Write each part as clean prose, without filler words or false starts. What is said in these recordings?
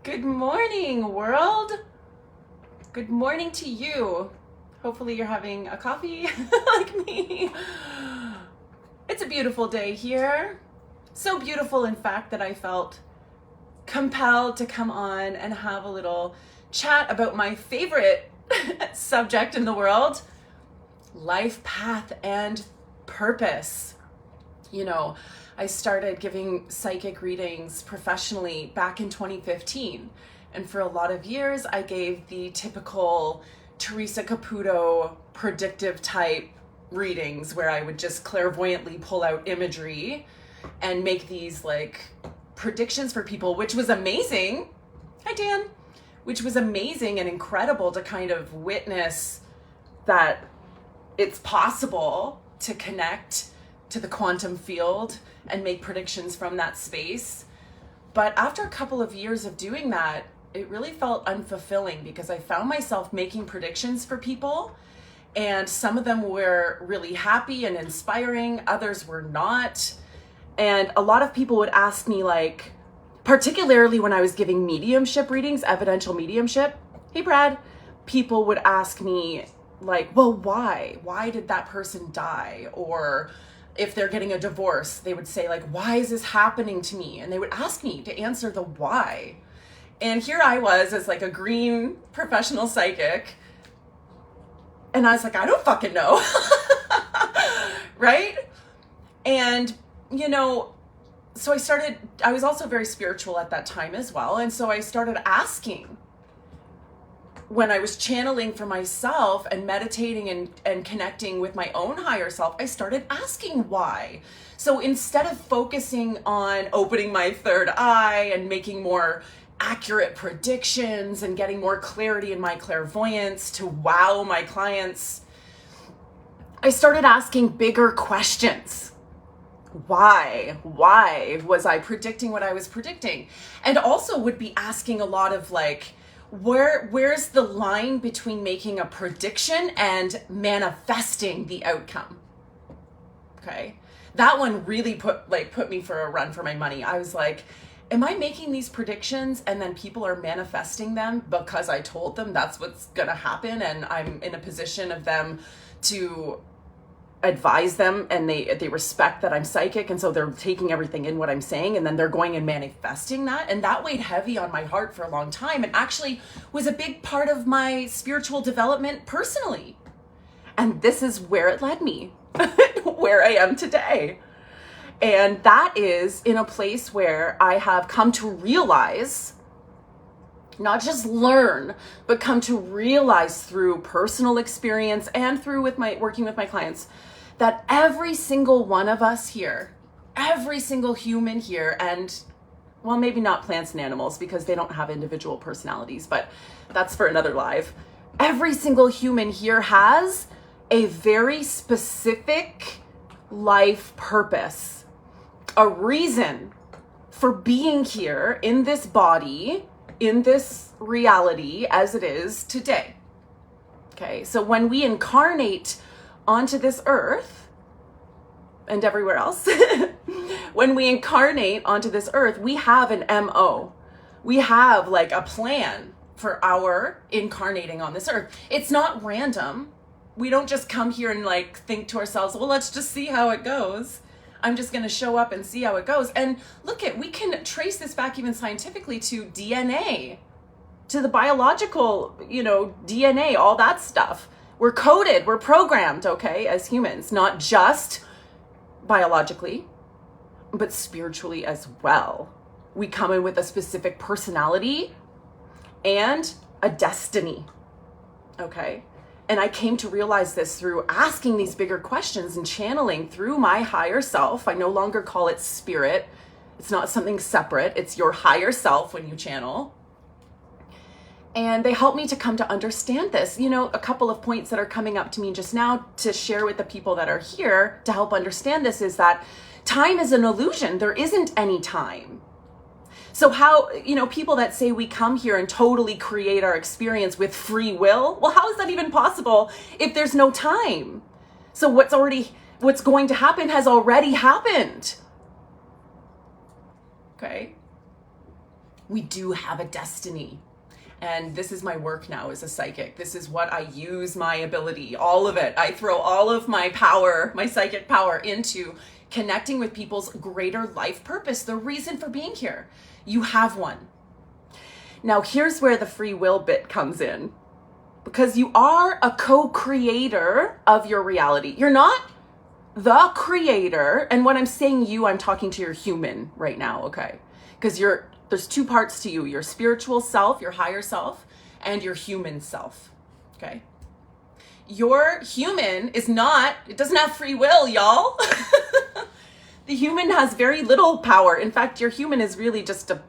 Good morning, world. Good morning to you. Hopefully you're having a coffee like me. It's a beautiful day here. So beautiful, in fact, that I felt compelled to come on and have a little chat about my favorite subject in the world, life path and purpose. You know, I started giving psychic readings professionally back in 2015. And for a lot of years, I gave the typical Teresa Caputo predictive type readings where I would just clairvoyantly pull out imagery and make these like predictions for people, which was amazing. Hi, Dan. Which was amazing and incredible to kind of witness that it's possible to connect to the quantum field and make predictions from that space. But after a couple of years of doing that, it really felt unfulfilling because I found myself making predictions for people, and some of them were really happy and inspiring, others were not. And a lot of people would ask me, like, particularly when I was giving mediumship readings, evidential mediumship, hey Brad, people would ask me like, well, why did that person die? Or if they're getting a divorce, they would say like, why is this happening to me? And they would ask me to answer the why. And here I was as like a green professional psychic. And I was like, I don't fucking know. Right? And, you know, so I was also very spiritual at that time as well. And so I started asking, when I was channeling for myself and meditating and connecting with my own higher self, I started asking why. So instead of focusing on opening my third eye and making more accurate predictions and getting more clarity in my clairvoyance to wow my clients, I started asking bigger questions. Why was I predicting what I was predicting? And also would be asking a lot of like, where's the line between making a prediction and manifesting the outcome? Okay. That one really put me for a run for my money. I was like, am I making these predictions and then people are manifesting them because I told them that's what's gonna happen and I'm in a position of them to advise them and they respect that I'm psychic, and so they're taking everything in what I'm saying and then they're going and manifesting that. And that weighed heavy on my heart for a long time and actually was a big part of my spiritual development personally. And this is where it led me, where I am today. And that is in a place where I have come to realize, not just learn, but come to realize through personal experience and through working with my clients, that every single one of us here, every single human here, and well, maybe not plants and animals because they don't have individual personalities, but that's for another live. Every single human here has a very specific life purpose, a reason for being here in this body, in this reality as it is today. Okay, so when we incarnate onto this earth and everywhere else, when we incarnate onto this earth, we have an MO. We have like a plan for our incarnating on this earth. It's not random. We don't just come here and like think to ourselves, well, let's just see how it goes. I'm just going to show up and see how it goes. And we can trace this back even scientifically to DNA, to the biological, DNA, all that stuff. We're coded, we're programmed, okay, as humans, not just biologically, but spiritually as well. We come in with a specific personality and a destiny, okay? And I came to realize this through asking these bigger questions and channeling through my higher self. I no longer call it spirit. It's not something separate. It's your higher self when you channel. And they help me to come to understand this. A couple of points that are coming up to me just now to share with the people that are here to help understand this is that time is an illusion. There isn't any time. So how, people that say we come here and totally create our experience with free will, well, how is that even possible if there's no time? So what's going to happen has already happened. Okay. We do have a destiny. And this is my work now as a psychic. This is what I use my ability, all of it. I throw all of my power, my psychic power, into connecting with people's greater life purpose, the reason for being here. You have one. Now, here's where the free will bit comes in, because you are a co-creator of your reality. You're not the creator. And when I'm saying you, I'm talking to your human right now, okay? Because there's two parts to you: your spiritual self, your higher self, and your human self, okay? Your human it doesn't have free will, y'all. The human has very little power. In fact, your human is really just a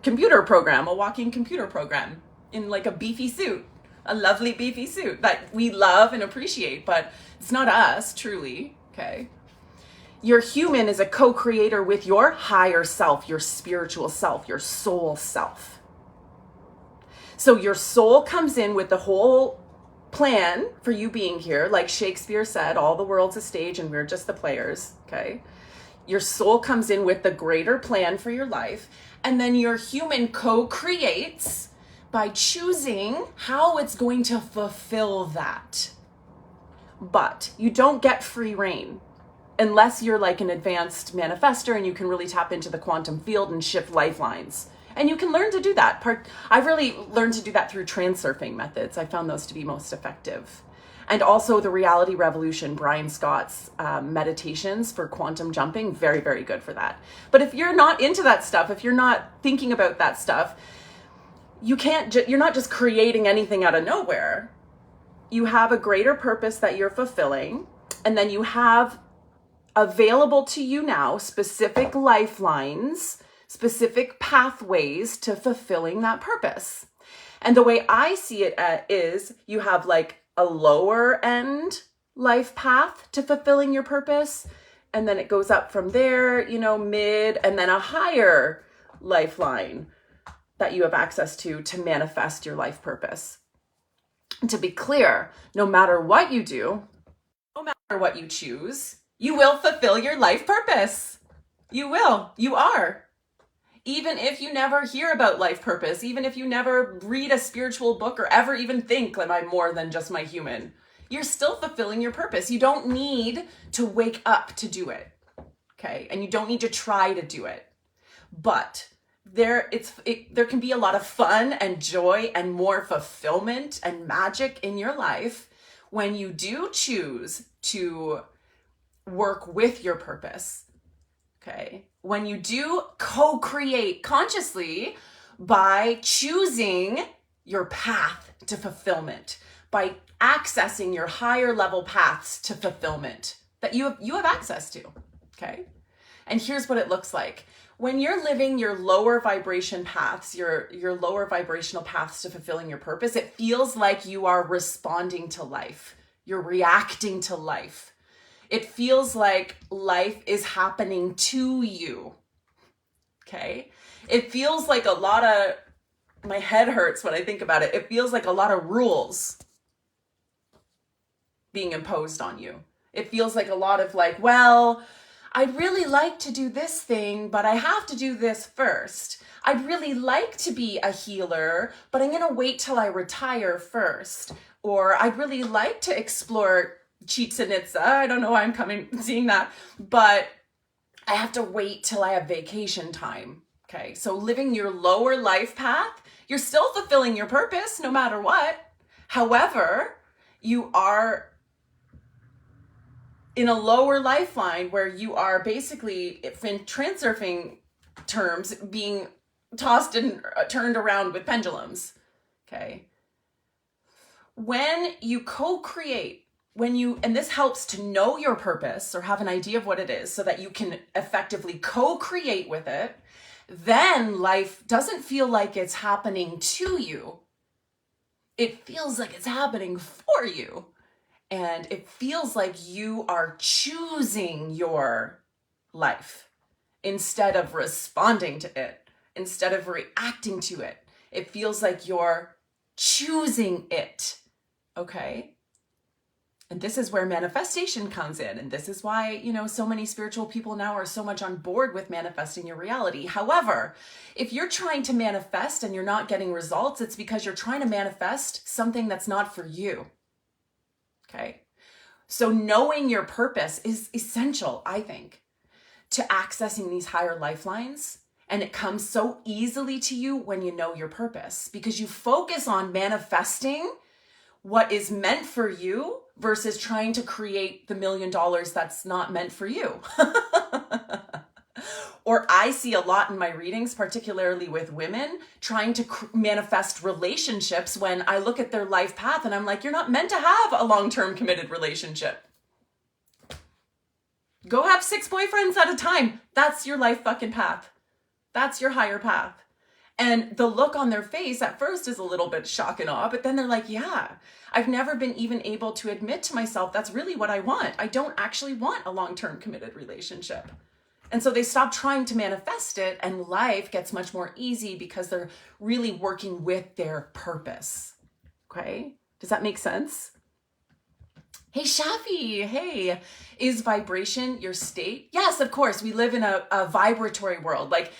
computer program, a walking computer program in like a beefy suit, a lovely beefy suit that we love and appreciate, but it's not us truly, okay? Your human is a co-creator with your higher self, your spiritual self, your soul self. So your soul comes in with the whole plan for you being here. Like Shakespeare said, all the world's a stage and we're just the players, okay? Your soul comes in with the greater plan for your life, and then your human co-creates by choosing how it's going to fulfill that. But you don't get free reign unless you're like an advanced manifester and you can really tap into the quantum field and shift lifelines. And you can learn to do that. I've really learned to do that through transurfing methods. I found those to be most effective. And also the Reality Revolution, Brian Scott's meditations for quantum jumping, very, very good for that. But if you're not into that stuff, if you're not thinking about that stuff, you're not just creating anything out of nowhere. You have a greater purpose that you're fulfilling, and then you have available to you now specific lifelines, specific pathways to fulfilling that purpose. And the way I see it is you have like a lower end life path to fulfilling your purpose, and then it goes up from there, mid, and then a higher lifeline that you have access to manifest your life purpose. And to be clear, no matter what you do, no matter what you choose, you will fulfill your life purpose. You will. You are. Even if you never hear about life purpose, even if you never read a spiritual book or ever even think that I'm more than just my human, you're still fulfilling your purpose. You don't need to wake up to do it, okay? And you don't need to try to do it. But there can be a lot of fun and joy and more fulfillment and magic in your life when you do choose to work with your purpose, okay? When you do co-create consciously by choosing your path to fulfillment, by accessing your higher level paths to fulfillment that you have access to, okay? And here's what it looks like. When you're living your lower vibration paths, your lower vibrational paths to fulfilling your purpose, it feels like you are responding to life. You're reacting to life. It feels like life is happening to you, okay? It feels like my head hurts when I think about it. It feels like a lot of rules being imposed on you. It feels like a lot of like, well, I'd really like to do this thing, but I have to do this first. I'd really like to be a healer, but I'm gonna wait till I retire first. Or I'd really like to explore Chichen Itza. I don't know why I'm seeing that, but I have to wait till I have vacation time. Okay. So living your lower life path, you're still fulfilling your purpose no matter what. However, you are in a lower lifeline where you are basically, in transurfing terms, being tossed and turned around with pendulums. Okay. When you co-create, and this helps to know your purpose or have an idea of what it is so that you can effectively co-create with it, then life doesn't feel like it's happening to you. It feels like it's happening for you. And it feels like you are choosing your life instead of responding to it, instead of reacting to it. It feels like you're choosing it, okay? And this is where manifestation comes in. And this is why, so many spiritual people now are so much on board with manifesting your reality. However, if you're trying to manifest and you're not getting results, it's because you're trying to manifest something that's not for you. Okay. So knowing your purpose is essential, I think, to accessing these higher lifelines. And it comes so easily to you when you know your purpose, because you focus on manifesting what is meant for you versus trying to create the $1 million that's not meant for you. Or I see a lot in my readings, particularly with women, trying to manifest relationships when I look at their life path and I'm like, you're not meant to have a long-term committed relationship. Go have 6 boyfriends at a time. That's your life fucking path. That's your higher path. And the look on their face at first is a little bit shock and awe, but then they're like, yeah, I've never been even able to admit to myself that's really what I want. I don't actually want a long-term committed relationship. And so they stop trying to manifest it, and life gets much more easy because they're really working with their purpose. Okay? Does that make sense? Hey, Shafi, hey, is vibration your state? Yes, of course. We live in a vibratory world. Like,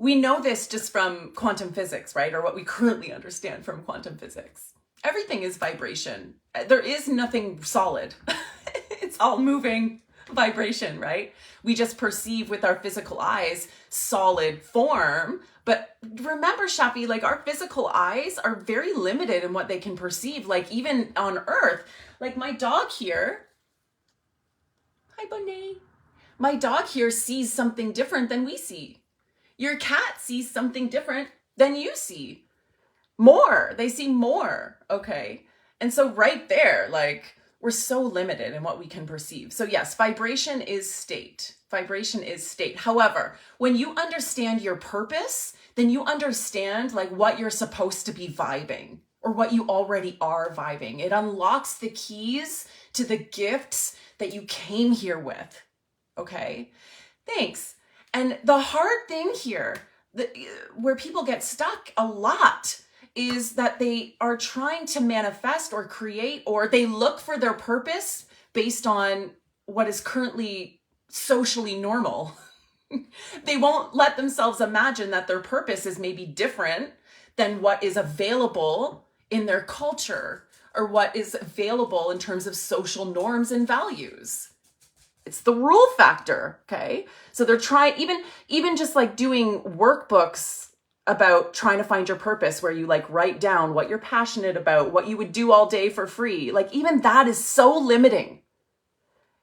we know this just from quantum physics, right? Or what we currently understand from quantum physics. Everything is vibration. There is nothing solid. It's all moving vibration, right? We just perceive with our physical eyes solid form. But remember, Shafi, like our physical eyes are very limited in what they can perceive. Like even on Earth, like my dog here, hi Bonet, my dog here sees something different than we see. Your cat sees something different than you see. They see more, okay? And so right there, like we're so limited in what we can perceive. So yes, vibration is state. Vibration is state. However, when you understand your purpose, then you understand like what you're supposed to be vibing or what you already are vibing. It unlocks the keys to the gifts that you came here with, okay? Thanks. And the hard thing here, where people get stuck a lot, is that they are trying to manifest or create, or they look for their purpose based on what is currently socially normal. They won't let themselves imagine that their purpose is maybe different than what is available in their culture or what is available in terms of social norms and values. It's the rule factor, okay? So they're trying, even just like doing workbooks about trying to find your purpose, where you like write down what you're passionate about, what you would do all day for free. Like even that is so limiting.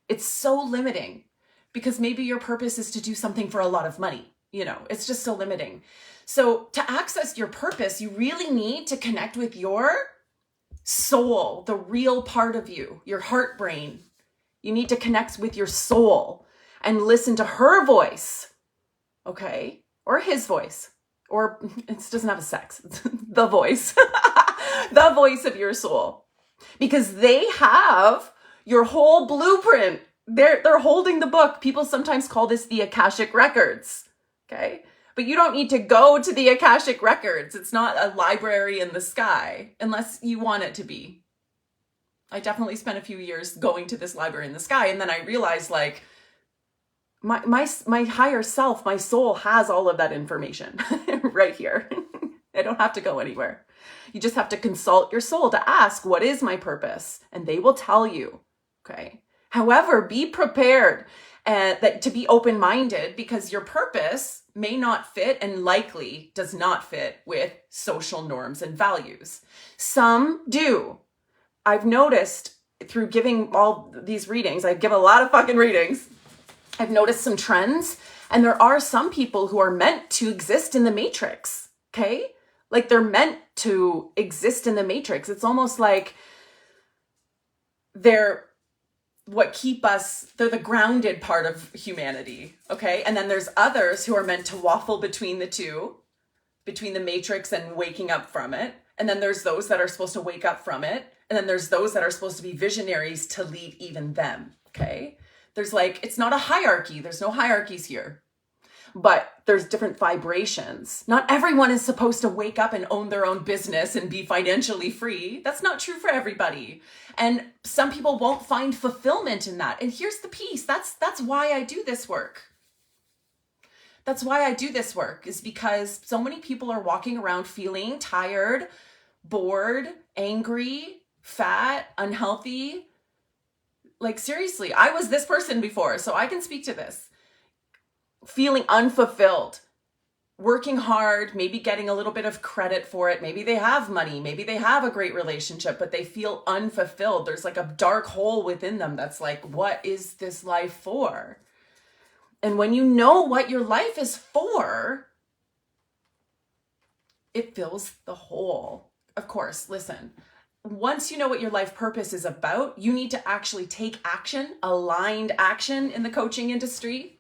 It's so limiting because maybe your purpose is to do something for a lot of money. It's just so limiting. So to access your purpose, you really need to connect with your soul, the real part of you, your heart brain. You need to connect with your soul and listen to her voice, okay? Or his voice, or it doesn't have a sex, it's the voice, the voice of your soul, because they have your whole blueprint. They're holding the book. People sometimes call this the Akashic Records, okay? But you don't need to go to the Akashic Records. It's not a library in the sky unless you want it to be. I definitely spent a few years going to this library in the sky, and then I realized like my higher self, my soul has all of that information right here. I don't have to go anywhere. You just have to consult your soul to ask, what is my purpose? And they will tell you, okay? However, be prepared to be open-minded, because your purpose may not fit and likely does not fit with social norms and values. Some do. I've noticed through giving all these readings, I give a lot of fucking readings, I've noticed some trends, and there are some people who are meant to exist in the matrix, okay? Like they're meant to exist in the matrix. It's almost like they're the grounded part of humanity, okay? And then there's others who are meant to waffle between the two, between the matrix and waking up from it. And then there's those that are supposed to wake up from it. And then there's those that are supposed to be visionaries to lead even them, okay? There's like, it's not a hierarchy. There's no hierarchies here. but there's different vibrations. Not everyone is supposed to wake up and own their own business and be financially free. That's not true for everybody. And some people won't find fulfillment in that. And here's the piece. That's why I do this work. That's why I do this work, is because so many people are walking around feeling tired, bored, angry, fat, unhealthy. Like, seriously, I was this person before, so I can speak to this. Feeling unfulfilled, working hard, maybe getting a little bit of credit for it. Maybe they have money, maybe they have a great relationship, but they feel unfulfilled. There's like a dark hole within them that's like, what is this life for? And when you know what your life is for, it fills the hole. Of course, listen, once you know what your life purpose is about, you need to actually take action, aligned action in the coaching industry.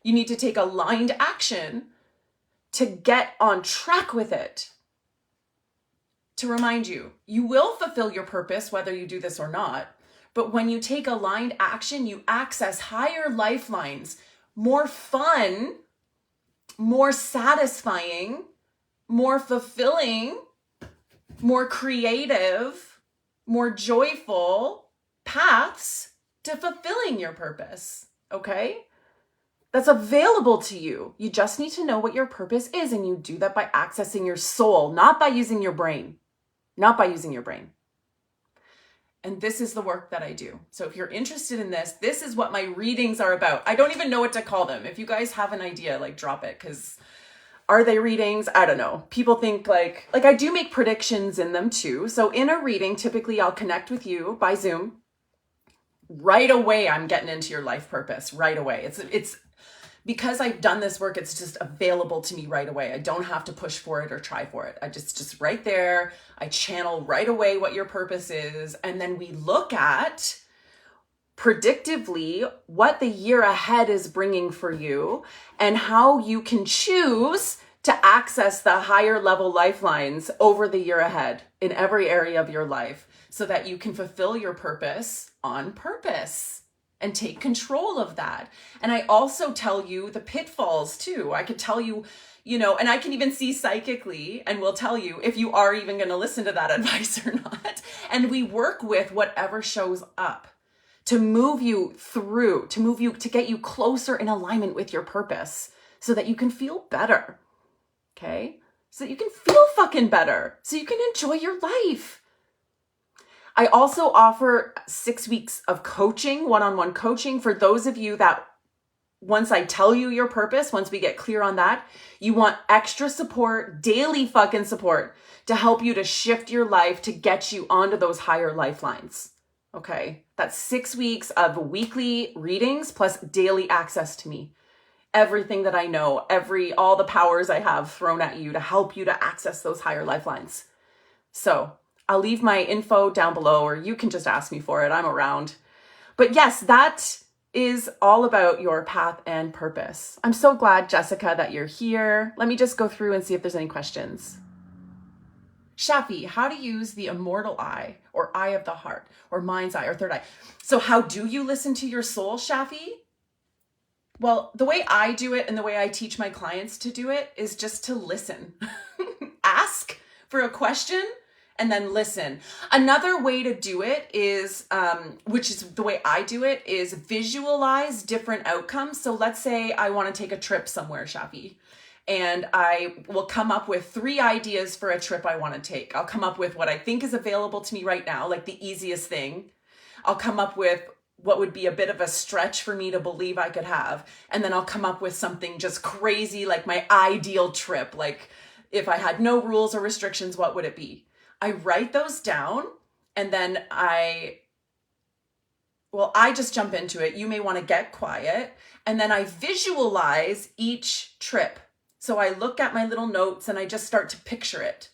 You need to take aligned action to get on track with it. To remind you, you will fulfill your purpose whether you do this or not. But when you take aligned action, you access higher lifelines, more fun, more satisfying, more fulfilling, more creative, more joyful paths to fulfilling your purpose, okay? That's available to you. You just need to know what your purpose is, and you do that by accessing your soul, not by using your brain. Not by using your brain. And this is the work that I do. So if you're interested in this, this is what my readings are about. I don't even know what to call them. If you guys have an idea, like, drop it, because are they readings? I don't know. People think like I do make predictions in them too. So in a reading, typically I'll connect with you by Zoom. Right away, I'm getting into your life purpose right away. It's because I've done this work, it's just available to me right away. I don't have to push for it or try for it. I just right there, I channel right away what your purpose is. And then we look at predictively what the year ahead is bringing for you and how you can choose to access the higher level lifelines over the year ahead in every area of your life so that you can fulfill your purpose on purpose and take control of that. And I also tell you the pitfalls too. I could tell you, and I can even see psychically and will tell you if you are even going to listen to that advice or not. And we work with whatever shows up to move you through, to get you closer in alignment with your purpose so that you can feel better. Okay? So that you can feel fucking better. So you can enjoy your life. I also offer 6 weeks of coaching, one-on-one coaching for those of you that once I tell you your purpose, once we get clear on that, you want extra support, daily fucking support to help you to shift your life to get you onto those higher lifelines. Okay? That's 6 weeks of weekly readings plus daily access to me. Everything that I know, all the powers I have thrown at you to help you to access those higher lifelines. So I'll leave my info down below, or you can just ask me for it. I'm around. But yes, that is all about your path and purpose. I'm so glad, Jessica, that you're here. Let me just go through and see if there's any questions. Shafi, how to use the immortal eye or eye of the heart or mind's eye or third eye. So how do you listen to your soul, Shafi? Well, the way I do it and the way I teach my clients to do it is just to listen. Ask for a question and then listen. Another way to do it is, which is the way I do it, is visualize different outcomes. So let's say I want to take a trip somewhere, Shafi, and I will come up with 3 ideas for a trip I want to take. I'll come up with what I think is available to me right now, like the easiest thing. I'll come up with what would be a bit of a stretch for me to believe I could have. And then I'll come up with something just crazy, like my ideal trip. Like if I had no rules or restrictions, what would it be? I write those down and then I just jump into it. You may want to get quiet. And then I visualize each trip. So I look at my little notes and I just start to picture it.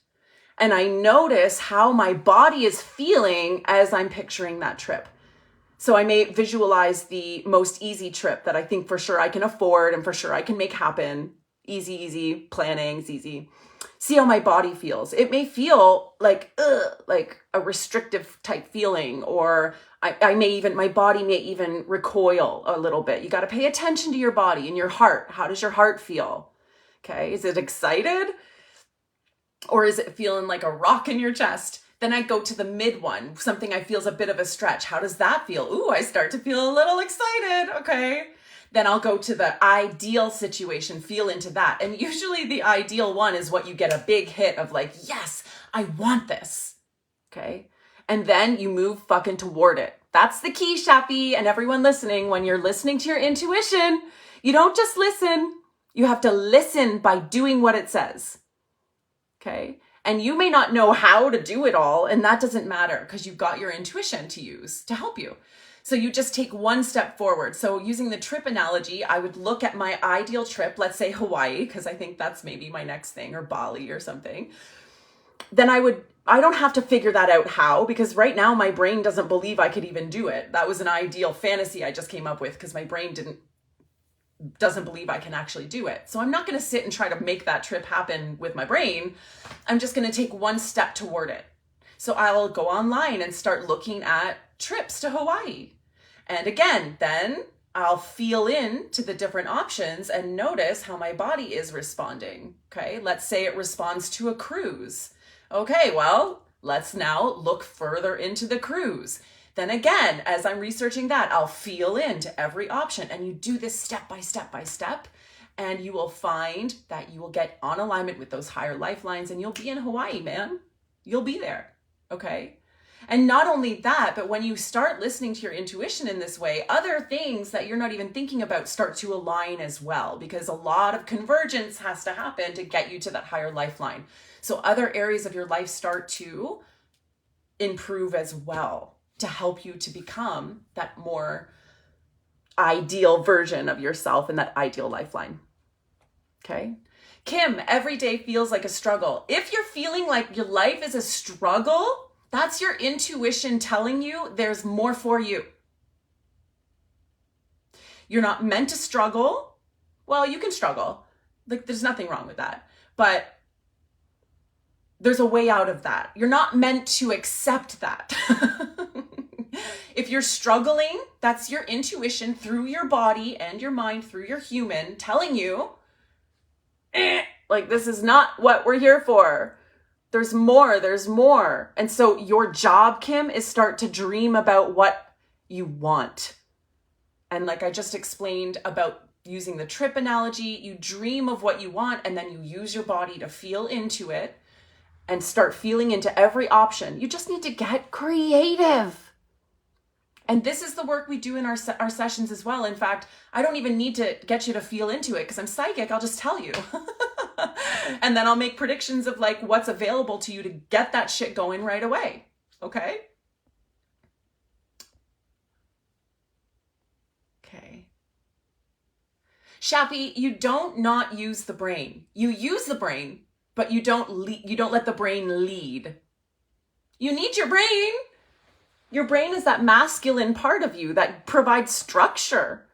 And I notice how my body is feeling as I'm picturing that trip. So I may visualize the most easy trip that I think for sure I can afford and for sure I can make happen. Easy planning. It's easy. See how my body feels. It may feel like a restrictive type feeling, or my body may even recoil a little bit. You got to pay attention to your body and your heart. How does your heart feel? Okay. Is it excited? Or is it feeling like a rock in your chest? Then I go to the mid one, something I feel is a bit of a stretch. How does that feel? Ooh, I start to feel a little excited. Okay. Then I'll go to the ideal situation, feel into that. And usually the ideal one is what you get a big hit of, like, yes, I want this. Okay. And then you move fucking toward it. That's the key, Shappy, and everyone listening. When you're listening to your intuition, you don't just listen. You have to listen by doing what it says. Okay. And you may not know how to do it all, and that doesn't matter because you've got your intuition to use to help you. So you just take one step forward. So using the trip analogy, I would look at my ideal trip, let's say Hawaii, because I think that's maybe my next thing, or Bali or something. Then I don't have to figure that out how, because right now my brain doesn't believe I could even do it. That was an ideal fantasy I just came up with because my brain doesn't believe I can actually do it. So I'm not going to sit and try to make that trip happen with my brain. I'm just going to take one step toward it. So I'll go online and start looking at trips to Hawaii. And again, then I'll feel into the different options and notice how my body is responding. Okay, let's say it responds to a cruise. Okay, well, let's now look further into the cruise. Then again, as I'm researching that, I'll feel into every option. And you do this step by step, and you will find that you will get on alignment with those higher lifelines, and you'll be in Hawaii, man. You'll be there. Okay. And not only that, but when you start listening to your intuition in this way, other things that you're not even thinking about start to align as well, because a lot of convergence has to happen to get you to that higher lifeline. So other areas of your life start to improve as well to help you to become that more ideal version of yourself and that ideal lifeline. Okay. Kim, every day feels like a struggle. If you're feeling like your life is a struggle, that's your intuition telling you there's more for you. You're not meant to struggle. Well, you can struggle. Like, there's nothing wrong with that. But there's a way out of that. You're not meant to accept that. If you're struggling, that's your intuition through your body and your mind, through your human, telling you, like, this is not what we're here for. There's more. And so your job, Kim, is start to dream about what you want. And like I just explained about using the trip analogy, you dream of what you want, and then you use your body to feel into it and start feeling into every option. You just need to get creative. And this is the work we do in our sessions as well. In fact, I don't even need to get you to feel into it because I'm psychic. I'll just tell you. And then I'll make predictions of like what's available to you to get that shit going right away. Okay? Okay. Shappy, you don't not use the brain. You use the brain, but you don't let the brain lead. You need your brain. Your brain is that masculine part of you that provides structure,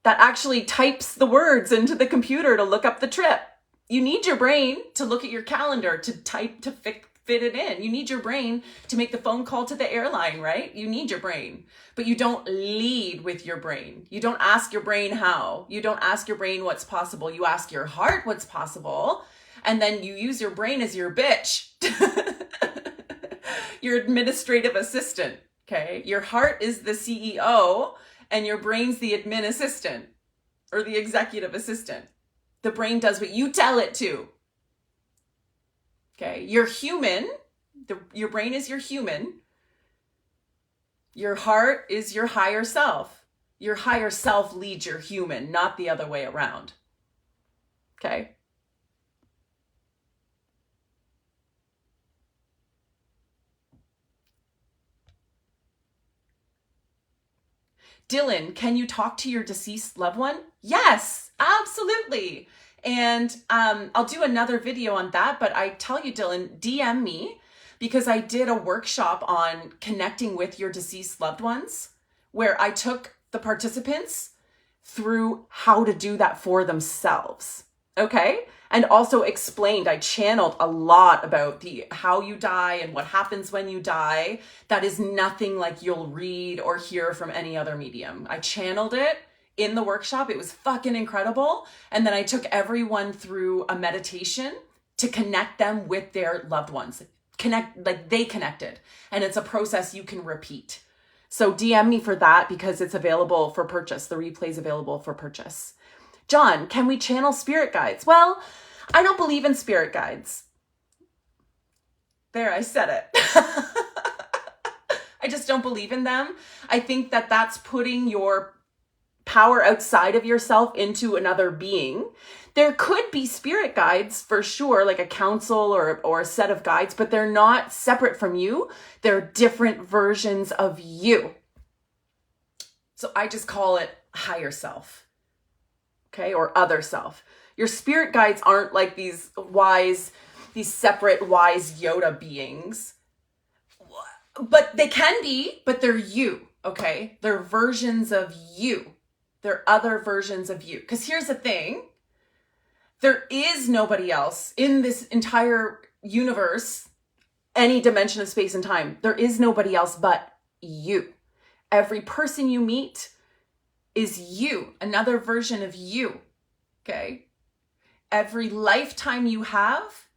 that actually types the words into the computer to look up the trip. You need your brain to look at your calendar, to type, to fit it in. You need your brain to make the phone call to the airline, right? You need your brain, but you don't lead with your brain. You don't ask your brain how. You don't ask your brain what's possible. You ask your heart what's possible, and then you use your brain as your bitch, your administrative assistant. Okay, your heart is the CEO and your brain's the admin assistant or the executive assistant. The brain does what you tell it to. Okay, you're human. Your brain is your human. Your heart is your higher self. Your higher self leads your human, not the other way around. Okay. Dylan, can you talk to your deceased loved one? Yes, absolutely. And I'll do another video on that, but I tell you, Dylan, DM me because I did a workshop on connecting with your deceased loved ones where I took the participants through how to do that for themselves. Okay. And also explained, I channeled a lot about the how you die and what happens when you die. That is nothing like you'll read or hear from any other medium. I channeled it in the workshop. It was fucking incredible. And then I took everyone through a meditation to connect them with their loved ones. Connect, like they connected. And it's a process you can repeat. So DM me for that because it's available for purchase. The replay is available for purchase. John, can we channel spirit guides? Well, I don't believe in spirit guides. There, I said it. I just don't believe in them. I think that that's putting your power outside of yourself into another being. There could be spirit guides for sure, like a council or a set of guides, but they're not separate from you. They're different versions of you. So I just call it higher self, okay, or other self. Your spirit guides aren't like these separate wise Yoda beings, but they can be, but they're you, okay? They're versions of you. They're other versions of you. Because here's the thing. There is nobody else in this entire universe, any dimension of space and time. There is nobody else but you. Every person you meet is you, another version of you, okay? Every lifetime you have,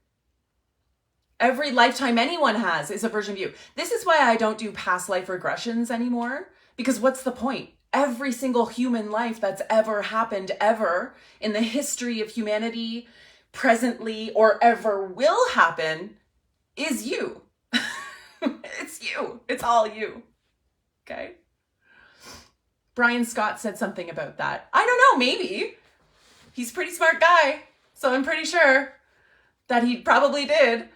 every lifetime anyone has is a version of you. This is why I don't do past life regressions anymore, because what's the point? Every single human life that's ever happened ever in the history of humanity, presently or ever will happen, is you. It's you. It's all you. Okay? Brian Scott said something about that. I don't know, maybe. He's a pretty smart guy, so I'm pretty sure that he probably did.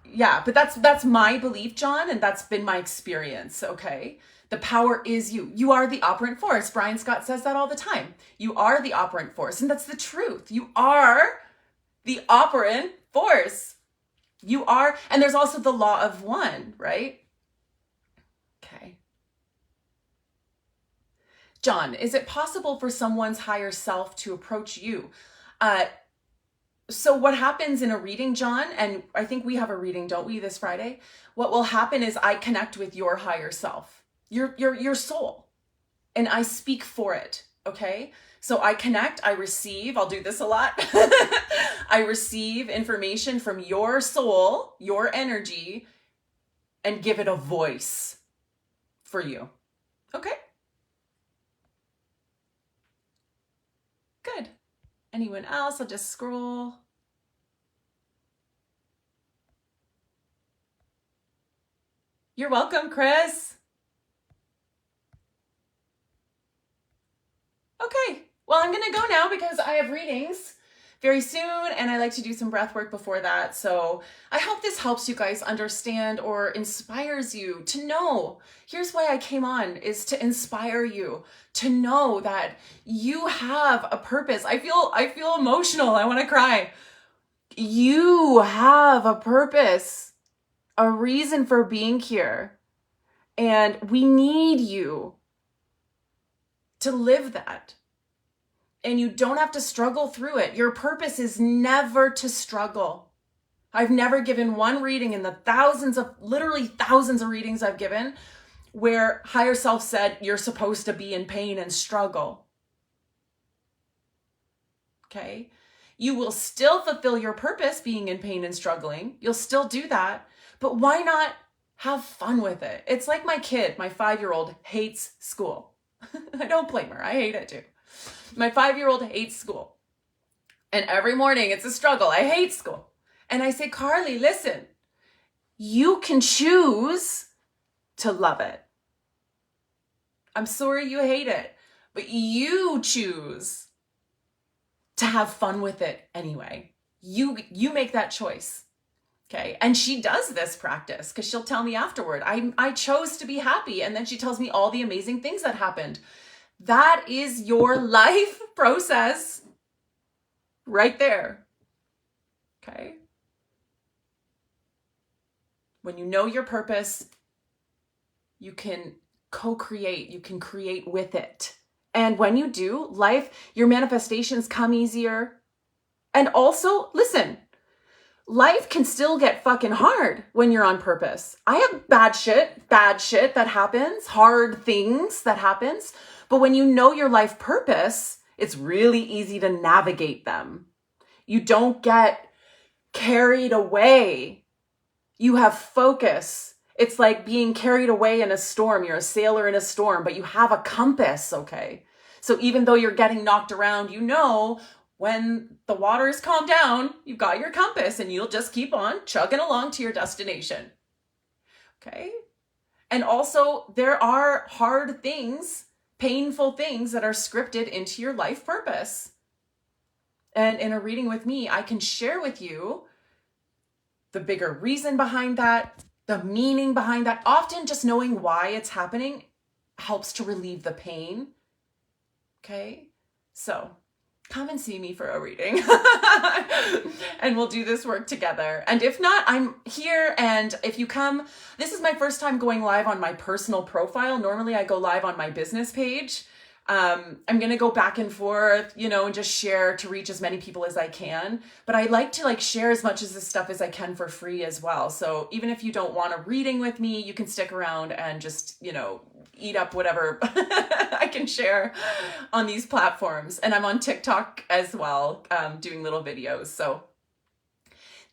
Yeah, but that's my belief, John, and that's been my experience, okay? The power is you. You are the operant force. Brian Scott says that all the time. You are the operant force, and that's the truth. You are the operant force. You are, and there's also the law of one, right? Okay. John, is it possible for someone's higher self to approach you? So what happens in a reading, John, and I think we have a reading, don't we, this Friday? What will happen is I connect with your higher self, your soul, and I speak for it, okay? So I connect, I receive, I'll do this a lot. I receive information from your soul, your energy, and give it a voice for you, okay? Good. Anyone else? I'll just scroll. You're welcome, Chris. Okay, well, I'm gonna go now because I have readings very soon and I like to do some breath work before that. So I hope this helps you guys understand or inspires you to know. Here's why I came on, is to inspire you to know that you have a purpose. I feel emotional. I want to cry. You have a purpose, a reason for being here. And we need you to live that. And you don't have to struggle through it. Your purpose is never to struggle. I've never given one reading in the literally thousands of readings I've given where higher self said, you're supposed to be in pain and struggle. Okay? You will still fulfill your purpose being in pain and struggling. You'll still do that. But why not have fun with it? It's like my kid, my 5-year-old hates school. I don't blame her. I hate it too. My 5-year-old hates school. And every morning it's a struggle. I hate school. And I say, Carly, listen, you can choose to love it. I'm sorry you hate it, but you choose to have fun with it anyway. You make that choice. Okay. And she does this practice because she'll tell me afterward, I chose to be happy. And then she tells me all the amazing things that happened. That is your life process right there. Okay. When you know your purpose, you can co-create, you can create with it. And when you do, your manifestations come easier. And also, listen, life can still get fucking hard when you're on purpose. I have bad shit that happens, hard things that happens. But when you know your life purpose, it's really easy to navigate them. You don't get carried away. You have focus. It's like being carried away in a storm. You're a sailor in a storm, but you have a compass, okay? So even though you're getting knocked around, you know when the waters calm down, you've got your compass and you'll just keep on chugging along to your destination, okay? And also, there are hard things, painful things that are scripted into your life purpose. And in a reading with me, I can share with you the bigger reason behind that, the meaning behind that. Often just knowing why it's happening helps to relieve the pain. Okay? So come and see me for a reading and we'll do this work together. And if not, I'm here. And if you come, this is my first time going live on my personal profile. Normally I go live on my business page. I'm going to go back and forth, and just share to reach as many people as I can. But I like to share as much of this stuff as I can for free as well. So even if you don't want a reading with me, you can stick around and just, eat up whatever I can share on these platforms. And I'm on TikTok as well, doing little videos. So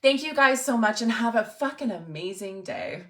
thank you guys so much and have a fucking amazing day.